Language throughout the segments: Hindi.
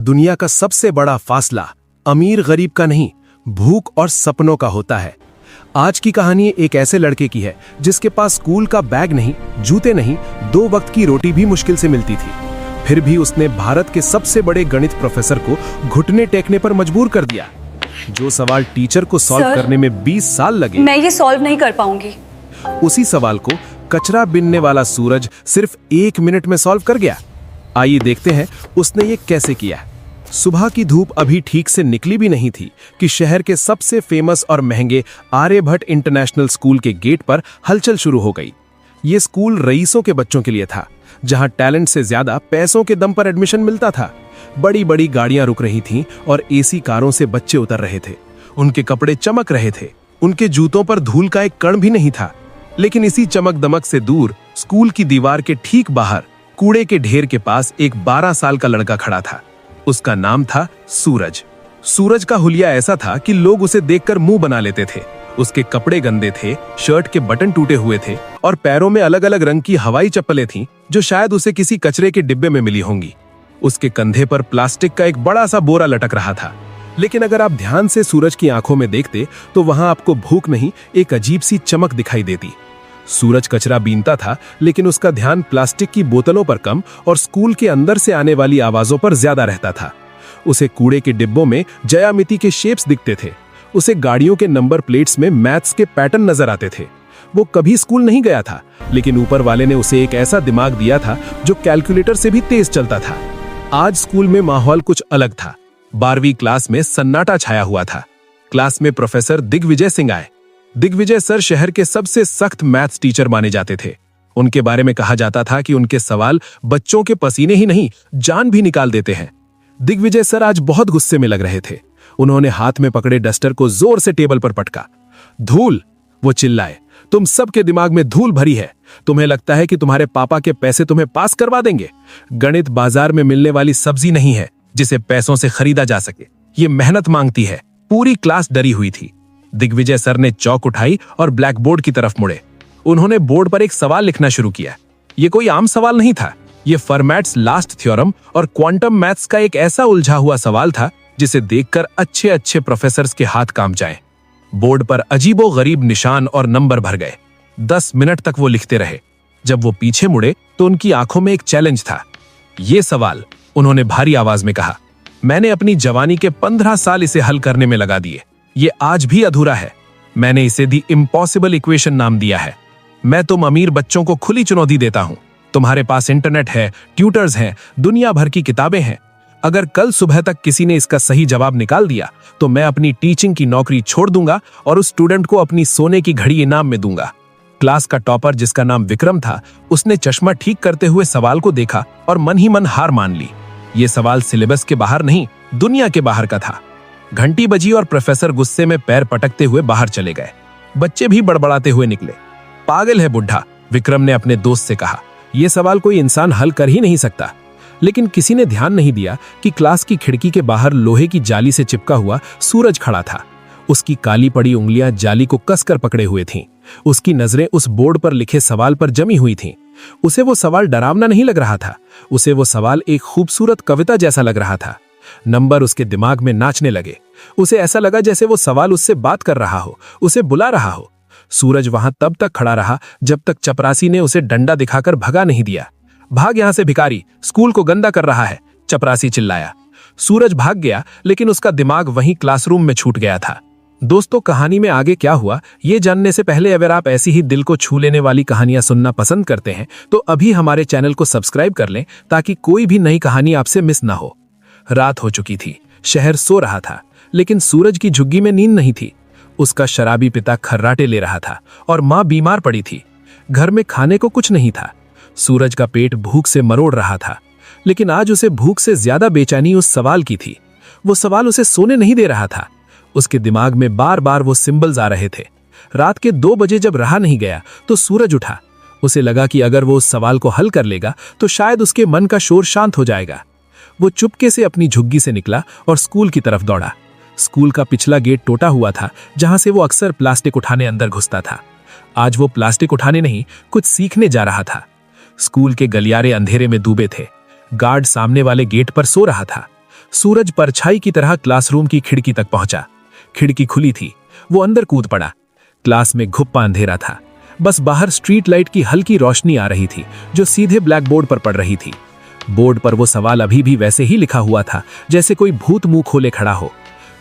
दुनिया का सबसे बड़ा फासला अमीर गरीब का नहीं, भूख और सपनों का होता है। आज की कहानी एक ऐसे लड़के की है जिसके पास स्कूल का बैग नहीं, जूते नहीं, 2 वक्त की रोटी भी मुश्किल से मिलती थी। फिर भी उसने भारत के सबसे बड़े गणित प्रोफेसर को घुटने टेकने पर मजबूर कर दिया। जो सवाल टीचर को सॉल्व करने में 20 साल लगे, मैं ये सॉल्व नहीं कर पाऊंगी। उसी सवाल को कचरा बीनने वाला सूरज सिर्फ 1 मिनट में सॉल्व कर गया। आइए देखते हैं उसने ये कैसे किया। सुबह की धूप अभी ठीक से निकली भी नहीं थी कि शहर के सबसे फेमस और महंगे आर्यभट्ट इंटरनेशनल स्कूल के गेट पर हलचल शुरू हो गई। ये स्कूल रईसों के बच्चों के लिए था, जहां टैलेंट से ज्यादा पैसों के दम पर एडमिशन मिलता था। बड़ी बड़ी गाड़ियां रुक रही थीं और एसी कारों से बच्चे उतर रहे थे। उनके कपड़े चमक रहे थे, उनके जूतों पर धूल का एक कण भी नहीं था। लेकिन इसी चमक दमक से दूर स्कूल की दीवार के ठीक बाहर कूड़े के ढेर के पास एक 12 साल का लड़का खड़ा था। उसका नाम था सूरज। सूरज का हुलिया ऐसा था कि लोग उसे देखकर मुंह बना लेते थे। उसके कपड़े गंदे थे, शर्ट के बटन टूटे हुए थे और पैरों में अलग अलग रंग की हवाई चप्पलें थीं जो शायद उसे किसी कचरे के डिब्बे में मिली होंगी। उसके कंधे पर प्लास्टिक का एक बड़ा सा बोरा लटक रहा था। लेकिन अगर आप ध्यान से सूरज की आंखों में देखते तो वहां आपको भूख नहीं, एक अजीब सी चमक दिखाई देती। सूरज कचरा बीनता था, लेकिन उसका ध्यान प्लास्टिक की बोतलों पर कम और स्कूल के अंदर से आने वाली आवाजों पर ज्यादा रहता था। उसे कूड़े के डिब्बों में ज्यामिति के शेप्स दिखते थे। उसे गाड़ियों के नंबर प्लेट्स में मैथ्स के पैटर्न नजर आते थे। वो कभी स्कूल नहीं गया था, लेकिन ऊपर वाले ने उसे एक ऐसा दिमाग दिया था जो कैलकुलेटर से भी तेज चलता था। आज स्कूल में माहौल कुछ अलग था। 12वीं क्लास में सन्नाटा छाया हुआ था। क्लास में प्रोफेसर दिग्विजय सिंह आए। दिग्विजय सर शहर के सबसे सख्त मैथ्स टीचर माने जाते थे। उनके बारे में कहा जाता था कि उनके सवाल बच्चों के पसीने ही नहीं, जान भी निकाल देते हैं। दिग्विजय सर आज बहुत गुस्से में लग रहे थे। उन्होंने हाथ में पकड़े डस्टर को जोर से टेबल पर पटका। धूल, वो चिल्लाए, तुम सबके दिमाग में धूल भरी है। तुम्हें लगता है कि तुम्हारे पापा के पैसे तुम्हें पास करवा देंगे? गणित बाजार में मिलने वाली सब्जी नहीं है जिसे पैसों से खरीदा जा सके। ये मेहनत मांगती है। पूरी क्लास डरी हुई थी। दिग्विजय सर ने चौक उठाई और ब्लैक बोर्ड की तरफ मुड़े। उन्होंने बोर्ड पर एक सवाल लिखना शुरू किया। ये कोई आम सवाल नहीं था। ये फर्मैट्स लास्ट थ्योरम और क्वांटम मैथ्स का एक ऐसा उलझा हुआ सवाल था जिसे देखकर अच्छे अच्छे प्रोफेसर्स के हाथ कांप जाएं। बोर्ड पर अजीबो गरीब निशान और नंबर भर गए। 10 मिनट तक वो लिखते रहे। जब वो पीछे मुड़े तो उनकी आंखों में एक चैलेंज था। ये सवाल, उन्होंने भारी आवाज में कहा, मैंने अपनी जवानी के 15 साल इसे हल करने में लगा दिए। ये आज भी अधूरा है। मैंने इसे दी इम्पॉसिबल इक्वेशन नाम दिया है। मैं तुम अमीर बच्चों को खुली चुनौती देता हूं। तुम्हारे पास इंटरनेट है, ट्यूटर्स हैं, दुनिया भर की किताबें हैं। अगर कल सुबह तक किसी ने इसका सही जवाब निकाल दिया तो मैं अपनी टीचिंग की नौकरी छोड़ दूंगा और उस स्टूडेंट को अपनी सोने की घड़ी इनाम में दूंगा। क्लास का टॉपर, जिसका नाम विक्रम था, उसने चश्मा ठीक करते हुए सवाल को देखा और मन ही मन हार मान ली। ये सवाल सिलेबस के बाहर नहीं, दुनिया के बाहर का था। घंटी बजी और प्रोफेसर गुस्से में पैर पटकते हुए बाहर चले गए। बच्चे भी बड़बड़ाते हुए निकले। पागल है बुढ़ा, विक्रम ने अपने दोस्त से कहा। यह सवाल कोई इंसान हल कर ही नहीं सकता। लेकिन किसी ने ध्यान नहीं दिया कि क्लास की खिड़की के बाहर लोहे की जाली से चिपका हुआ सूरज खड़ा था। उसकी काली पड़ी उंगलियां जाली को कसकर पकड़े हुए थीं। उसकी नजरें उस बोर्ड पर लिखे सवाल पर जमी हुई थीं। उसे वो सवाल डरावना नहीं लग रहा था। उसे वो सवाल एक खूबसूरत कविता जैसा लग रहा था। नंबर उसके दिमाग में नाचने लगे। उसे ऐसा लगा जैसे वो सवाल उससे बात कर रहा हो, उसे बुला रहा हो। सूरज वहां तब तक खड़ा रहा जब तक चपरासी ने उसे डंडा दिखाकर भगा नहीं दिया। भाग यहां से भिखारी, स्कूल को गंदा कर रहा है, चपरासी चिल्लाया। सूरज भाग गया, लेकिन उसका दिमाग वहीं क्लासरूम में छूट गया था। दोस्तों, कहानी में आगे क्या हुआ ये जानने से पहले अगर आप ऐसी ही दिल को छू लेने वाली कहानियां सुनना पसंद करते हैं तो अभी हमारे चैनल को सब्सक्राइब कर लें ताकि कोई भी नई कहानी आपसे मिस ना हो। रात हो चुकी थी। शहर सो रहा था, लेकिन सूरज की झुग्गी में नींद नहीं थी। उसका शराबी पिता खर्राटे ले रहा था और मां बीमार पड़ी थी। घर में खाने को कुछ नहीं था। सूरज का पेट भूख से मरोड़ रहा था, लेकिन आज उसे भूख से ज्यादा बेचैनी उस सवाल की थी। वो सवाल उसे सोने नहीं दे रहा था। उसके दिमाग में बार बार वो सिंबल्स आ रहे थे। रात के 2 बजे जब रहा नहीं गया तो सूरज उठा। उसे लगा कि अगर वो उस सवाल को हल कर लेगा तो शायद उसके मन का शोर शांत हो जाएगा। वो चुपके से अपनी झुग्गी से निकला और स्कूल की तरफ दौड़ा। स्कूल का पिछला गेट टूटा हुआ था, जहां से वो अक्सर प्लास्टिक उठाने अंदर घुसता था। आज वो प्लास्टिक उठाने नहीं, कुछ सीखने जा रहा था। स्कूल के गलियारे अंधेरे में डूबे थे। गार्ड सामने वाले गेट पर सो रहा था। सूरज परछाई की तरह क्लासरूम की खिड़की तक पहुंचा। खिड़की खुली थी, वो अंदर कूद पड़ा। क्लास में घुप्पा अंधेरा था, बस बाहर स्ट्रीट लाइट की हल्की रोशनी आ रही थी जो सीधे ब्लैक बोर्ड पर पड़ रही थी। बोर्ड पर वो सवाल अभी भी वैसे ही लिखा हुआ था जैसे कोई भूत मुंह खोले खड़ा हो।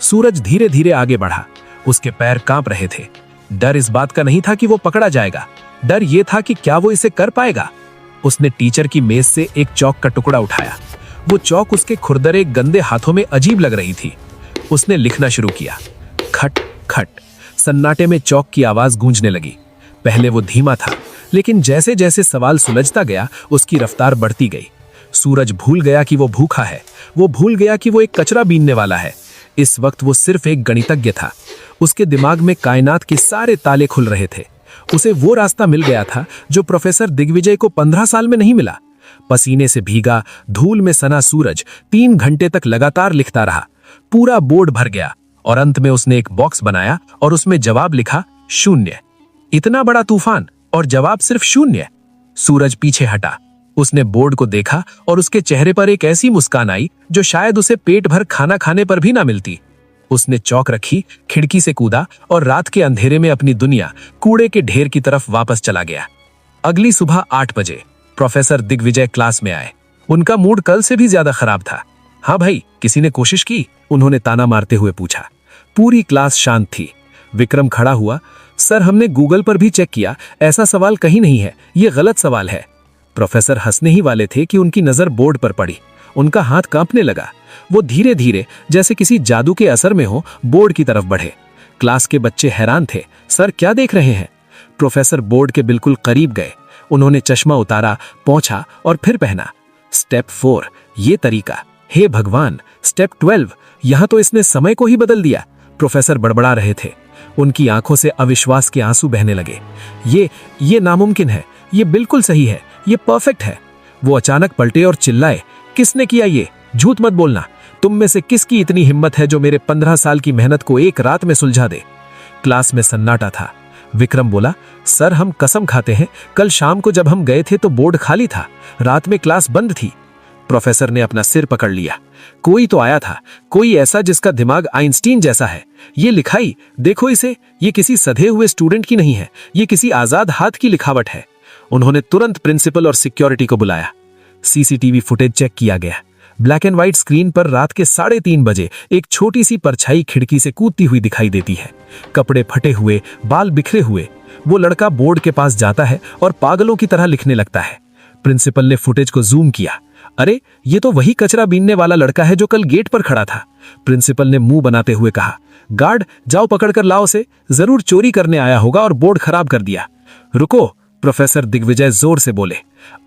सूरज धीरे धीरे आगे बढ़ा, उसके पैर कांप रहे थे। डर इस बात का नहीं था कि वो पकड़ा जाएगा, डर ये था कि क्या वो इसे कर पाएगा। उसने टीचर की मेज से एक चौक का टुकड़ा उठाया। वो चौक उसके खुरदरे गंदे हाथों में अजीब लग रही थी। उसने लिखना शुरू किया। खट खट, सन्नाटे में चौक की आवाज गूंजने लगी। पहले वो धीमा था, लेकिन जैसे जैसे सवाल सुलझता गया उसकी रफ्तार बढ़ती गई। सूरज भूल गया कि वो भूखा है, वो भूल गया कि वो एक कचरा बीनने वाला है। इस वक्त वो सिर्फ एक गणितज्ञ था। उसके दिमाग में कायनात के सारे ताले खुल रहे थे। उसे वो रास्ता मिल गया था जो प्रोफेसर दिग्विजय को 15 साल में नहीं मिला। पसीने से भीगा, धूल में सना सूरज 3 घंटे तक लगातार लिखता रहा। पूरा बोर्ड भर गया और अंत में उसने एक बॉक्स बनाया और उसमें जवाब लिखा 0। इतना बड़ा तूफान और जवाब सिर्फ 0। सूरज पीछे हटा। उसने बोर्ड को देखा और उसके चेहरे पर एक ऐसी मुस्कान आई जो शायद उसे पेट भर खाना खाने पर भी ना मिलती। उसने चौक रखी, खिड़की से कूदा और रात के अंधेरे में अपनी दुनिया कूड़े के ढेर की तरफ वापस चला गया। अगली सुबह 8 बजे प्रोफेसर दिग्विजय क्लास में आए। उनका मूड कल से भी ज्यादा खराब था। हाँ भाई, किसी ने कोशिश की? उन्होंने ताना मारते हुए पूछा। पूरी क्लास शांत थी। विक्रम खड़ा हुआ। सर, हमने गूगल पर भी चेक किया, ऐसा सवाल कहीं नहीं है, ये गलत सवाल है। प्रोफेसर हंसने ही वाले थे कि उनकी नजर बोर्ड पर पड़ी। उनका हाथ कांपने लगा। वो धीरे धीरे जैसे किसी जादू के असर में हो बोर्ड की तरफ बढ़े। क्लास के बच्चे हैरान थे। सर, क्या देख रहे हैं? प्रोफेसर बोर्ड के बिल्कुल करीब गए। उन्होंने चश्मा उतारा, पोंछा और फिर पहना। स्टेप 4, ये तरीका। हे भगवान, स्टेप 12, यहां तो इसने समय को ही बदल दिया। प्रोफेसर बड़बड़ा रहे थे। उनकी आंखों से अविश्वास के आंसू बहने लगे। ये नामुमकिन है, ये बिल्कुल सही है, ये परफेक्ट है। वो अचानक पलटे और चिल्लाए, किसने किया ये? झूठ मत बोलना। तुम में से किसकी इतनी हिम्मत है जो मेरे 15 साल की मेहनत को एक रात में सुलझा दे? क्लास में सन्नाटा था। विक्रम बोला, सर, हम कसम खाते हैं, कल शाम को जब हम गए थे तो बोर्ड खाली था, रात में क्लास बंद थी। प्रोफेसर ने अपना सिर पकड़ लिया। कोई तो आया था, कोई ऐसा जिसका दिमाग आइंस्टीन जैसा है। ये लिखाई देखो इसे, ये किसी सधे हुए स्टूडेंट की नहीं है, ये किसी आजाद हाथ की लिखावट है। उन्होंने तुरंत प्रिंसिपल और सिक्योरिटी को बुलाया। सीसीटीवी फुटेज चेक किया गया। ब्लैक एंड व्हाइट स्क्रीन पर रात के 3:30 बजे एक छोटी सी परछाई खिड़की से कूदती हुई दिखाई देती है। कपड़े फटे हुए, बाल बिखरे हुए। वो लड़का बोर्ड के पास जाता है और पागलों की तरह लिखने लगता है। प्रिंसिपल ने फुटेज को जूम किया। अरे, ये तो वही कचरा बीनने वाला लड़का है जो कल गेट पर खड़ा था। प्रिंसिपल ने मुंह बनाते हुए कहा, गार्ड, जाओ पकड़कर लाओ उसे, जरूर चोरी करने आया होगा और बोर्ड खराब कर दिया। रुको, प्रोफेसर दिग्विजय जोर से बोले।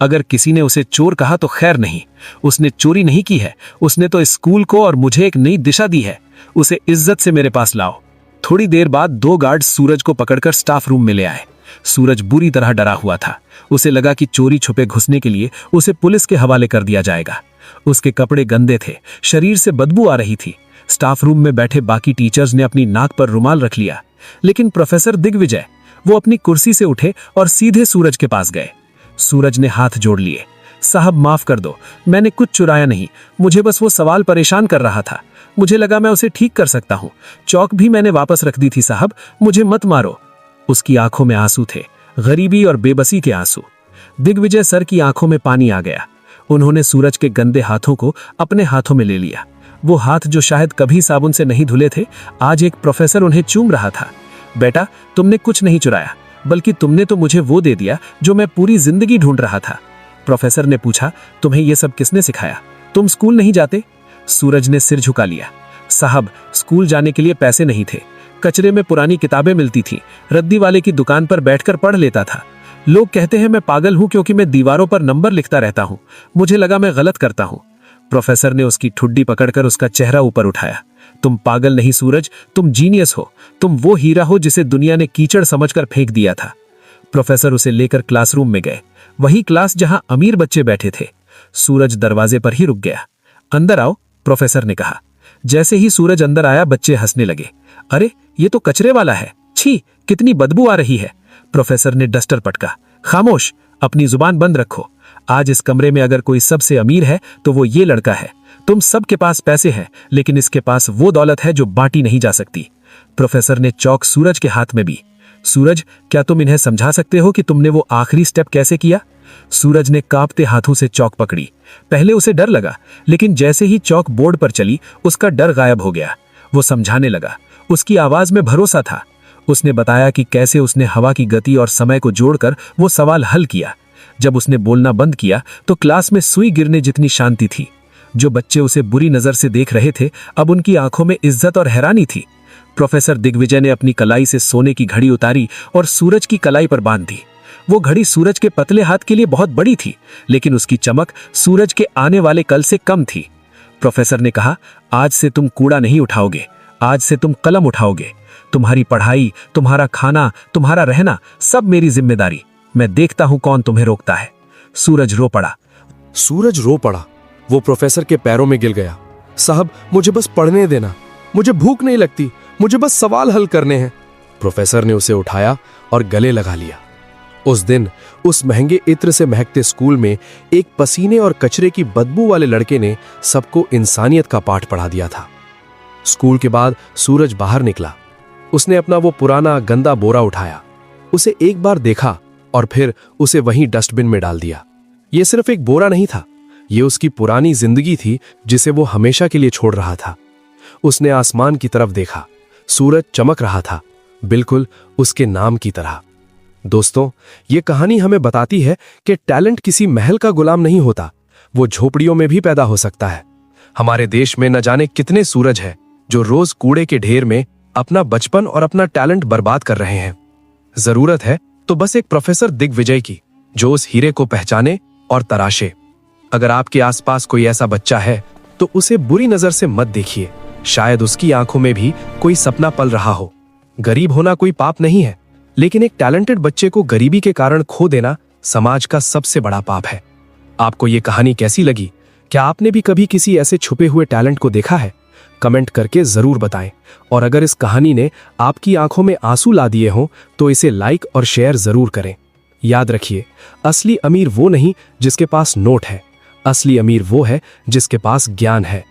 अगर किसी ने उसे चोर कहा तो खैर नहीं, उसने चोरी नहीं की है, उसने तो इस स्कूल को और मुझे एक नई दिशा दी है। उसे इज्जत से मेरे पास लाओ। थोड़ी देर बाद 2 गार्ड सूरज को पकड़कर स्टाफ रूम में ले आए। सूरज बुरी तरह डरा हुआ था। उसे लगा कि चोरी छुपे घुसने के लिए उसे पुलिस के हवाले कर दिया जाएगा। उसके कपड़े गंदे थे, शरीर से बदबू आ रही थी। स्टाफ रूम में बैठे बाकी टीचर्स ने अपनी नाक पर रुमाल रख लिया, लेकिन प्रोफेसर दिग्विजय, वो अपनी कुर्सी से उठे और सीधे सूरज के पास गए। सूरज ने हाथ जोड़ लिए। साहब, माफ कर दो, मैंने कुछ चुराया नहीं, मुझे बस वो सवाल परेशान कर रहा था। मुझे लगा मैं उसे ठीक कर सकता हूँ। चौक भी मैंने वापस रख दी थी साहब, मुझे मत मारो। उसकी आंखों में आंसू थे, गरीबी और बेबसी के आंसू। दिग्विजय सर की आंखों में पानी आ गया। उन्होंने सूरज के गंदे हाथों को अपने हाथों में ले लिया। वो हाथ जो शायद कभी साबुन से नहीं धुले थे, आज एक प्रोफेसर उन्हें चूम रहा था। बेटा, तुमने कुछ नहीं चुराया, बल्कि तुमने तो मुझे वो दे दिया जो मैं पूरी जिंदगी ढूंढ रहा था। प्रोफेसर ने पूछा, तुम्हें ये सब किसने सिखाया? तुम स्कूल नहीं जाते? सूरज ने सिर झुका लिया। साहब, स्कूल जाने के लिए पैसे नहीं थे। कचरे में पुरानी किताबें मिलती थीं, रद्दी वाले की दुकान पर बैठकर पढ़ लेता था। लोग कहते हैं मैं पागल हूं क्योंकि मैं दीवारों पर नंबर लिखता रहता हूं। मुझे लगा मैं गलत करता हूं। प्रोफेसर ने उसकी ठुड्डी पकड़कर उसका चेहरा ऊपर उठाया। तुम पागल नहीं सूरज, तुम जीनियस हो। तुम वो हीरा हो जिसे दुनिया ने कीचड़ समझकर फेंक दिया था। प्रोफेसर उसे लेकर क्लासरूम में गए, वही क्लास जहां अमीर बच्चे बैठे थे। सूरज दरवाजे पर ही रुक गया। अंदर आओ, प्रोफेसर ने कहा। जैसे ही सूरज अंदर आया, बच्चे हंसने लगे। अरे, ये तो कचरे वाला है, छी, कितनी बदबू आ रही है। प्रोफेसर ने डस्टर पटका। खामोश, अपनी जुबान बंद रखो। आज इस कमरे में अगर कोई सबसे अमीर है तो वो ये लड़का है। तुम सबके पास पैसे हैं, लेकिन इसके पास वो दौलत है जो बांटी नहीं जा सकती। प्रोफेसर ने चौक सूरज के हाथ में दी। सूरज, क्या तुम इन्हें समझा सकते हो कि तुमने वो आखिरी स्टेप कैसे किया? सूरज ने कांपते हाथों से चौक पकड़ी। पहले उसे डर लगा, लेकिन जैसे ही चौक बोर्ड पर चली उसका डर गायब हो गया। वो समझाने लगा। उसकी आवाज में भरोसा था। उसने बताया कि कैसे उसने हवा की गति और समय को जोड़कर वो सवाल हल किया। जब उसने बोलना बंद किया तो क्लास में सुई गिरने जितनी शांति थी। जो बच्चे उसे बुरी नजर से देख रहे थे, अब उनकी आंखों में इज्जत और हैरानी थी। प्रोफेसर दिग्विजय ने अपनी कलाई से सोने की घड़ी उतारी और सूरज की कलाई पर बांध दी। वो घड़ी सूरज के पतले हाथ के लिए बहुत बड़ी थी, लेकिन उसकी चमक सूरज के आने वाले कल से कम थी। प्रोफेसर ने कहा, आज से तुम कूड़ा नहीं उठाओगे, आज से तुम कलम उठाओगे। तुम्हारी पढ़ाई, तुम्हारा खाना, तुम्हारा रहना, सब मेरी जिम्मेदारी। मैं देखता हूं कौन तुम्हें रोकता है। सूरज रो पड़ा। सूरज रो पड़ा। वो प्रोफेसर के पैरों में गिर गया। साहब, मुझे बस पढ़ने देना, मुझे भूख नहीं लगती, मुझे बस सवाल हल करने हैं। प्रोफेसर ने उसे उठाया और गले लगा लिया। उस दिन उस महंगे इत्र से महकते स्कूल में एक पसीने और कचरे की बदबू वाले लड़के ने सबको इंसानियत का पाठ पढ़ा दिया था। स्कूल के बाद सूरज बाहर निकला। उसने अपना वो पुराना गंदा बोरा उठाया, उसे एक बार देखा और फिर उसे वहीं डस्टबिन में डाल दिया। ये सिर्फ एक बोरा नहीं था, ये उसकी पुरानी जिंदगी थी जिसे वो हमेशा के लिए छोड़ रहा था। उसने आसमान की तरफ देखा। सूरज चमक रहा था, बिल्कुल उसके नाम की तरह। दोस्तों, ये कहानी हमें बताती है कि टैलेंट किसी महल का गुलाम नहीं होता, वो झोपड़ियों में भी पैदा हो सकता है। हमारे देश में न जाने कितने सूरज हैं जो रोज कूड़े के ढेर में अपना बचपन और अपना टैलेंट बर्बाद कर रहे हैं। जरूरत है तो बस एक प्रोफेसर दिग्विजय की, जो उस हीरे को पहचाने और तराशे। अगर आपके आसपास कोई ऐसा बच्चा है तो उसे बुरी नजर से मत देखिए। शायद उसकी आंखों में भी कोई सपना पल रहा हो। गरीब होना कोई पाप नहीं है, लेकिन एक टैलेंटेड बच्चे को गरीबी के कारण खो देना समाज का सबसे बड़ा पाप है। आपको ये कहानी कैसी लगी? क्या आपने भी कभी किसी ऐसे छुपे हुए टैलेंट को देखा है? कमेंट करके जरूर बताएं। और अगर इस कहानी ने आपकी आंखों में आंसू ला दिए हों तो इसे लाइक और शेयर जरूर करें। याद रखिए, असली अमीर वो नहीं जिसके पास नोट है, असली अमीर वो है जिसके पास ज्ञान है।